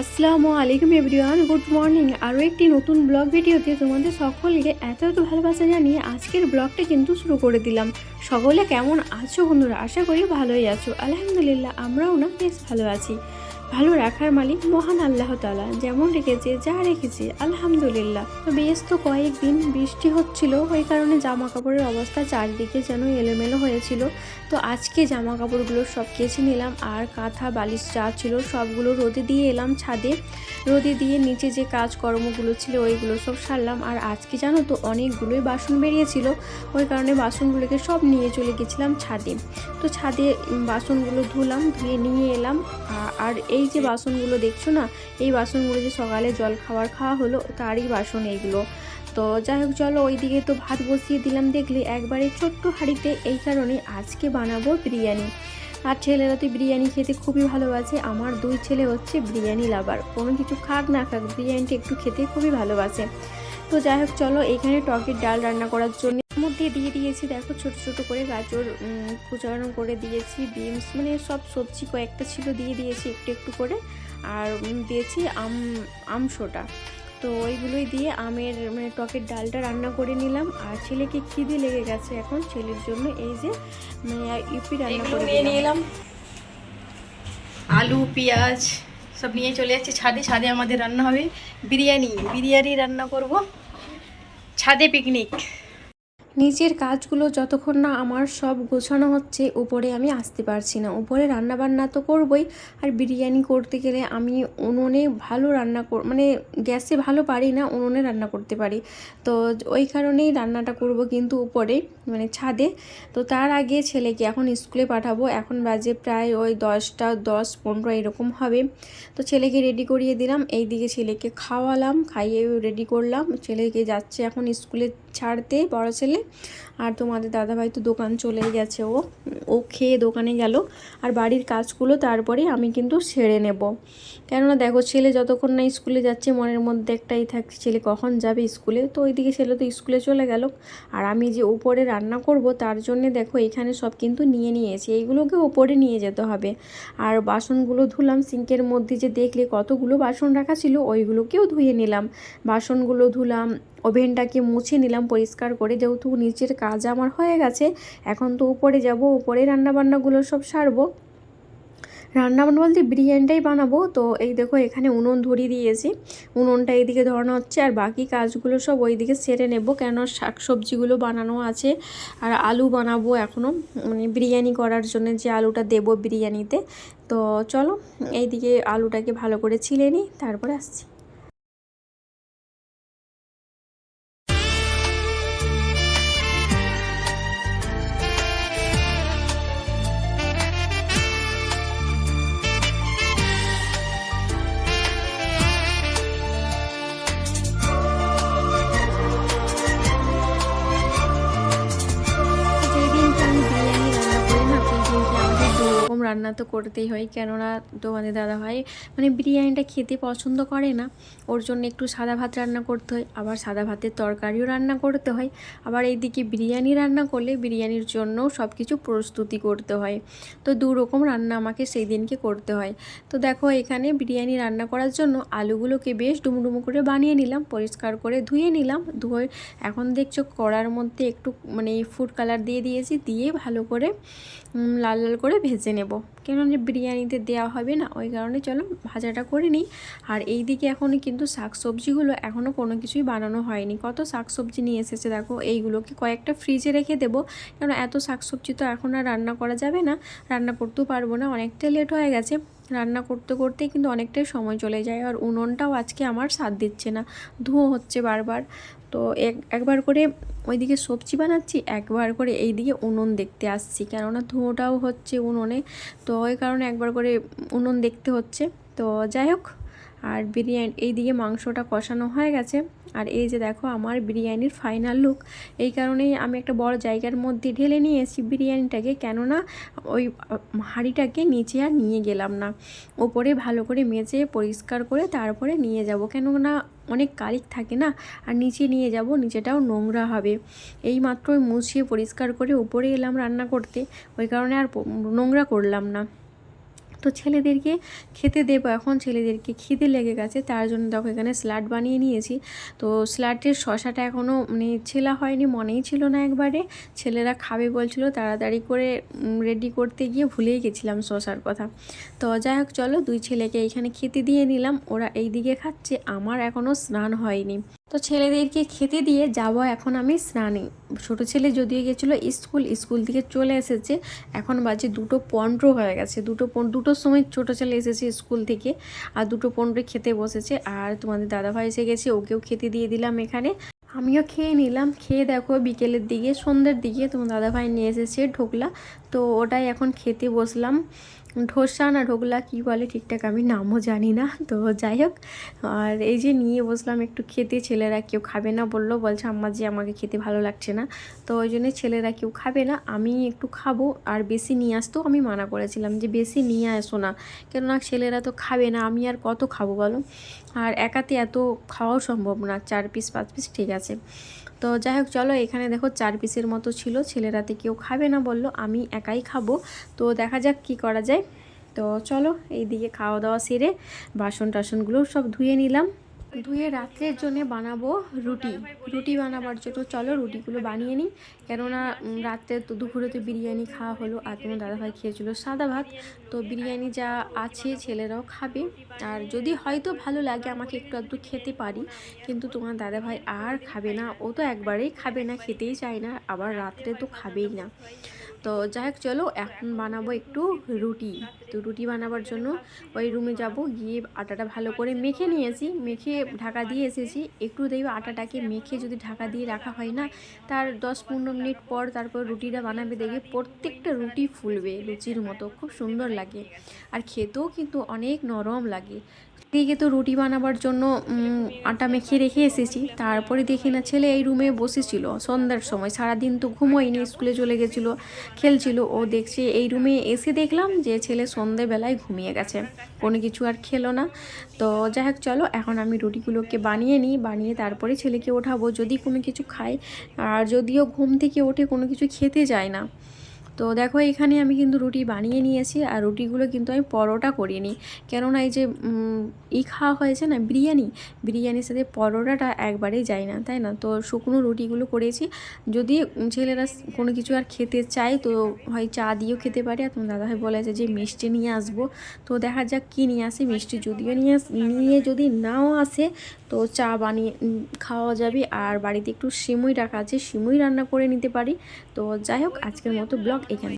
আসসালামু আলাইকুম everyone, good morning. আরও একটি নতুন ব্লগ ভিডিওতে তোমাদের সকলকে এত ভালোবাসা জানিয়ে আজকের ব্লগটা কিন্তু শুরু করে দিলাম। সকলে কেমন আছো বন্ধুরা? আশা করি ভালোই আছো। আলহামদুলিল্লাহ আমরাও না বেশ ভালো আছি। ভালো রাখার মালিক মহান আল্লাহ তাআলা, যেমন রেখেছে যা রেখেছে আলহামদুলিল্লাহ। তো বেশ তো কয়েকদিন বৃষ্টি হচ্ছিল, ওই কারণে জামা কাপড়ের অবস্থা চারদিকে যেন এলোমেলো হয়েছিল। তো আজকে জামা কাপড়গুলো সব কেচে নিলাম, আর কাঁথা বালিশ যা ছিল সবগুলো রোদে দিয়ে এলাম ছাদে। রোদে দিয়ে নিচে যে কাজকর্মগুলো ছিল ওইগুলো সব সারলাম। আর আজকে জানো তো অনেকগুলোই বাসন বেরিয়েছিল, ওই কারণে বাসনগুলোকে সব নিয়ে চলে গেছিলাম ছাদে। তো ছাদে বাসনগুলো ধুলাম, ধুয়ে নিয়ে এলাম। আর এই যে বাসনগুলো দেখছো না, এই বাসনগুলো যে সকালে জল খাওয়া হলো তারই বাসন এইগুলো। তো যাই হোক, চলো ওইদিকে তো ভাত বসিয়ে দিলাম দেখলে একবারে ছোট্ট হাঁড়িতে। এই কারণে আজকে বানাবো বিরিয়ানি। আর ছেলেরা তো বিরিয়ানি খেতে খুবই ভালোবাসে। আমার দুই ছেলে হচ্ছে বিরিয়ানি লাভার, কোনো কিছু খাক না খাক বিরিয়ানিটা একটু খেতে খুবই ভালোবাসে। তো যাই হোক, চলো এখানে টকের ডাল রান্না করার জন্য মধ্যে দিয়ে দিয়েছি দেখো ছোট ছোট করে গাজর কুচানো করে দিয়েছি, বিনস মানে সব সবজি কয়েকটা ছিল দিয়ে দিয়েছি একটু একটু করে। আর দিয়েছি আমসোটা। তো ওইগুলোই দিয়ে আমের মানে টকের ডালটা রান্না করে নিলাম। আর ছেলেকে খিদে লেগে গেছে এখন, ছেলের জন্য এই যে মানে ইউপি রান্না করে নিয়ে দিলাম। এলাম। আলু পেঁয়াজ সব নিয়ে চলে যাচ্ছি ছাদে। ছাদে আমাদের রান্না হবে বিরিয়ানি রান্না করব। ছাদে পিকনিক। নিচের কাজগুলো যতক্ষণ না আমার সব গোছানো হচ্ছে, উপরে আমি আসতে পারছি না। উপরে রান্নাবান্না তো করবই, আর বিরিয়ানি করতে গেলে আমি উনুনে ভালো মানে গ্যাসে ভালো পারি না, উনুনে রান্না করতে পারি। তো ওই কারণেই রান্নাটা করব কিন্তু উপরে মানে ছাদে। তো তার আগে ছেলেকে এখন স্কুলে পাঠাবো, এখন বাজে প্রায় ওই 10:15 এরকম হবে। তো ছেলেকে রেডি করিয়ে দিলাম, এইদিকে ছেলেকে খাওয়ালাম, খাইয়ে রেডি করলাম। ছেলেকে যাচ্ছে এখন স্কুলে ছাড়তে বড় ছেলে। আর তোমাদের দাদাভাই তো দোকান চলেই গেছে, ও খেয়ে দোকানে গেল। আর বাড়ির কাজগুলো তারপরে আমি কিন্তু সেরে নেব, কেননা দেখো ছেলে যতক্ষণ না স্কুলে যাচ্ছে মনের মধ্যে একটাই থাকছে ছেলে কখন যাবে স্কুলে। তো ওইদিকে ছেলে তো স্কুলে চলে গেল। আর আমি যে উপরে রান্না করব তার জন্যে দেখো এখানে সব কিন্তু নিয়েছি, এইগুলোকে উপরে নিয়ে যেতে হবে। আর বাসনগুলো ধুলাম, সিঙ্কের মধ্যে যে দেখলে কতগুলো বাসন রাখা ছিল ওইগুলোকেও ধুয়ে নিলাম। বাসনগুলো ধুলাম, ওভেনটাকে মুছে নিলাম পরিষ্কার করে, যেহেতু নিচের কাজ আমার হয়ে গেছে। এখন তো উপরে যাব, উপরে রান্নাবান্নাগুলো সব সারবো। রান্নাবান্না বলতে বিরিয়ানিটাই বানাবো। তো এই দেখো এখানে উনুন ধরিয়ে দিয়েছি, উনুনটা এইদিকে ধরানো হচ্ছে। আর বাকি কাজগুলো সব ওইদিকে সেরে নেব, কেন শাকসবজিগুলো বানানো আছে। আর আলু বানাবো এখনও, মানে বিরিয়ানি করার জন্য যে আলুটা দেবো বিরিয়ানিতে। তো চলো এইদিকে আলুটাকে ভালো করে ছিলে নিই, তারপরে আসছি। যেই দিনকে আমি বিরিয়ানি রান্না করি না সেই দিনকে আমাদের দুরকম রান্না তো করতেই হয়, কেননা তোমাদের দাদাভাই মানে বিরিয়ানিটা খেতে পছন্দ করে না। ওর জন্য একটু সাদা ভাত রান্না করতে হয়, আবার সাদা ভাতের তরকারিও রান্না করতে হয়। আবার এইদিকে বিরিয়ানি রান্না করলে বিরিয়ানির জন্য সব কিছু প্রস্তুতি করতে হয়। তো দুরকম রান্না আমাকে সেই দিনকে করতে হয়। তো দেখো এখানে বিরিয়ানি রান্না করার জন্য আলুগুলোকে বেশ ডুমডুমো করে বানিয়ে নিলাম, পরিষ্কার করে ধুয়ে নিলাম। ধুয়ে এখন দেখছো কড়ার মধ্যে একটু মানে ফুড কালার দিয়ে দিয়েছি, দিয়ে ভালো করে লাল লাল করে ভেজে নেব, কেননা বিরিয়ানিতে দেওয়া হবে না, ওই কারণে চলো ভাজাটা করে নিই। আর এই দিকে এখনও কিন্তু শাকসবজিগুলো এখনও কোনো কিছুই বানানো হয়নি। কত শাকসবজি নিয়ে এসেছে দেখো, এইগুলোকে কয়েকটা ফ্রিজে রেখে দেবো, কেন এত শাকসবজি তো এখন আর রান্না করা যাবে না, রান্না করতেও পারবো না, অনেকটাই লেট হয়ে গেছে। রান্না করতে করতেই কিন্তু অনেকটাই সময় চলে যায়। আর উনুনটাও আজকে আমার সাথ দিচ্ছে না, ধুয়ো হচ্ছে বারবার। তো একবার করে ওইদিকে সবজি বানাচ্ছি, একবার করে এইদিকে উনুন দেখতে আসছি, কেননা ধুঁয়োটাও হচ্ছে উনুনে। তো ওই কারণে একবার করে উনুন দেখতে হচ্ছে। তো যাই হোক, আর বিরিয়ানি এইদিকে মাংসটা কষানো হয়ে গেছে। আর এই যে দেখো আমার বিরিয়ানির ফাইনাল লুক। এই কারণেই আমি একটা বড় জায়গার মধ্যে ঢেলে নিয়েছি বিরিয়ানিটাকে, কেননা ওই হাঁড়িটাকে নিচে আর নিয়ে গেলাম না, ওপরে ভালো করে মেজে পরিষ্কার করে তারপরে নিয়ে যাব, কেননা অনেক কালিক থাকে না। আর নিচে নিয়ে যাব, নিচেটাও নোংরা হবে। এই মাত্রই মুছিয়ে পরিষ্কার করে উপরে এলাম রান্না করতে, ওই কারণে আর নোংরা করলাম না। তো ছেলেদেরকে খেতে দেবো এখন, ছেলেদেরকে খিদে লেগে গেছে, তার জন্য দেখো এখানে স্যালাড বানিয়ে নিয়েছি। তো স্যালাডের শশাটা এখনও মানে ছেলা হয়নি, মনেই ছিল না একবারে। ছেলেরা খাবে বলছিল, তাড়াতাড়ি করে রেডি করতে গিয়ে ভুলেই গেছিলাম শশার কথা। তো যাই হোক চলো, দুই ছেলেকে এখানে খেতে দিয়ে নিলাম, ওরা এই দিকে খাচ্ছে, আমার এখনও স্নান হয়নি। তো ছেলেদেরকে খেতে দিয়ে যাব এখন আমি স্নানে। ছোটো ছেলে যদিও গেছিলো স্কুল থেকে চলে এসেছে, এখন বাজে 2:15 হয়ে গেছে। দুটোর সময় ছোটো ছেলে এসেছে স্কুল থেকে, আর 2:15 খেতে বসেছে। আর তোমাদের দাদাভাই এসে গেছে, ওকেও খেতে দিয়ে দিলাম এখানে, আমিও খেয়ে নিলাম। খেয়ে দেখো বিকেলের দিকে সন্ধ্যের দিকে তোমার দাদাভাই নিয়ে এসেছে ঢোকলা, তো ওটাই এখন খেতে বসলাম। ঢোসা না ঢোকলা কী বলে ঠিকঠাক আমি নামও জানি না, তো যাই হোক। আর এই যে নিয়ে বসলাম একটু খেতে, ছেলেরা কেউ খাবে না বলছে আম্মা যে আমাকে খেতে ভালো লাগছে না, তো ওই জন্যে ছেলেরা কেউ খাবে না, আমি একটু খাবো। আর বেশি নিয়ে আসতেও আমি মানা করেছিলাম যে বেশি নিয়ে আসো না, কেননা ছেলেরা তো খাবে না, আমি আর কত খাবো বলো। আর একাতে এত খাওয়াও সম্ভব না, 4 পিস 5 পিস ঠিক আছে। তো যাই হোক চলো, এখানে দেখো 4 পিসের মতো ছিল, ছেলেরাতে কেউ খাবে না বললো, আমি একাই খাবো। তো দেখা যাক কি করা যায়। তো চলো এইদিকে খাওয়া দাওয়া সেরে বাসন টাসনগুলো সব ধুয়ে নিলাম। ধুয়ে রাত্রের জন্য বানাবো রুটি বানাবার জন্য চলো রুটিগুলো বানিয়ে নিই, কেননা রাত্রে তো দুপুরে তো বিরিয়ানি খাওয়া হলো, আর তোমার দাদাভাই খেয়েছিল সাদা ভাত, তো বিরিয়ানি যা আছে ছেলেরাও খাবে। আর যদি হয়তো ভালো লাগে আমাকে একটু আধটু খেতে পারি, কিন্তু তোমার দাদাভাই আর খাবে না, ও তো একবারেই খাবে না, খেতেই চায় না, আবার রাত্রে তো খাবেই না। তো যাই হোক চলো এখন বানাবো একটু রুটি। তো রুটি বানাবার জন্য ওই রুমে যাব, গিয়ে আটাটা ভালো করে মেখে নিয়েছি, মেখে ঢাকা দিয়ে এসেছি। একটু দেখবে আটাটাকে মেখে যদি ঢাকা দিয়ে রাখা হয় না, তার 10-15 মিনিট পর তারপর রুটিটা বানাবে, দেখবে প্রত্যেকটা রুটি ফুলবে লুচির মতো, খুব সুন্দর লাগে, আর খেতেও কিন্তু অনেক নরম লাগে। দিকে তো রুটি বানাবার জন্য আটা মেখে রেখে এসেছি, তারপরে দেখি না ছেলে এই রুমে বসেছিল সন্ধ্যার সময়, সারাদিন তো ঘুমোয়নি, স্কুলে চলে গেছিলো, খেলছিল। ও দেখছে এই রুমে এসে দেখলাম যে ছেলে সন্ধেবেলায় ঘুমিয়ে গেছে, কোনো কিছু আর খেলো না। তো যাই হোক চলো এখন আমি রুটিগুলোকে বানিয়ে নিই, বানিয়ে তারপরে ছেলেকে ওঠাবো যদি কোনো কিছু খায়, আর যদিও ঘুম থেকে ওঠে কোনো কিছু খেতে যায় না। তো দেখো এখানে আমি কিন্তু রুটি বানিয়ে নিয়েছি, আর রুটিগুলো কিন্তু আমি পরোটা করিনি, কেননা এই যে খাওয়া হয়েছে না বিরিয়ানির সাথে পরোটাটা একবারেই যায় না, তাই না। তো শুকনো রুটিগুলো করেছি, যদি ছেলেরা কোনো কিছু আর খেতে চায় তো হয় চা দিয়েও খেতে পারে। আর তোমার দাদাভাই বলেছে যে মিষ্টি নিয়ে আসবো, তো দেখা যাক কী নিয়ে আসে, মিষ্টি যদিও নিয়ে যদি নাও আসে তো চা বানিয়ে খাওয়া যাবে। আর বাড়িতে একটু সিমুই রাখা আছে, সিমুই রান্না করে নিতে পারি। তো যাই হোক আজকের মতো ব্লগ এখানে।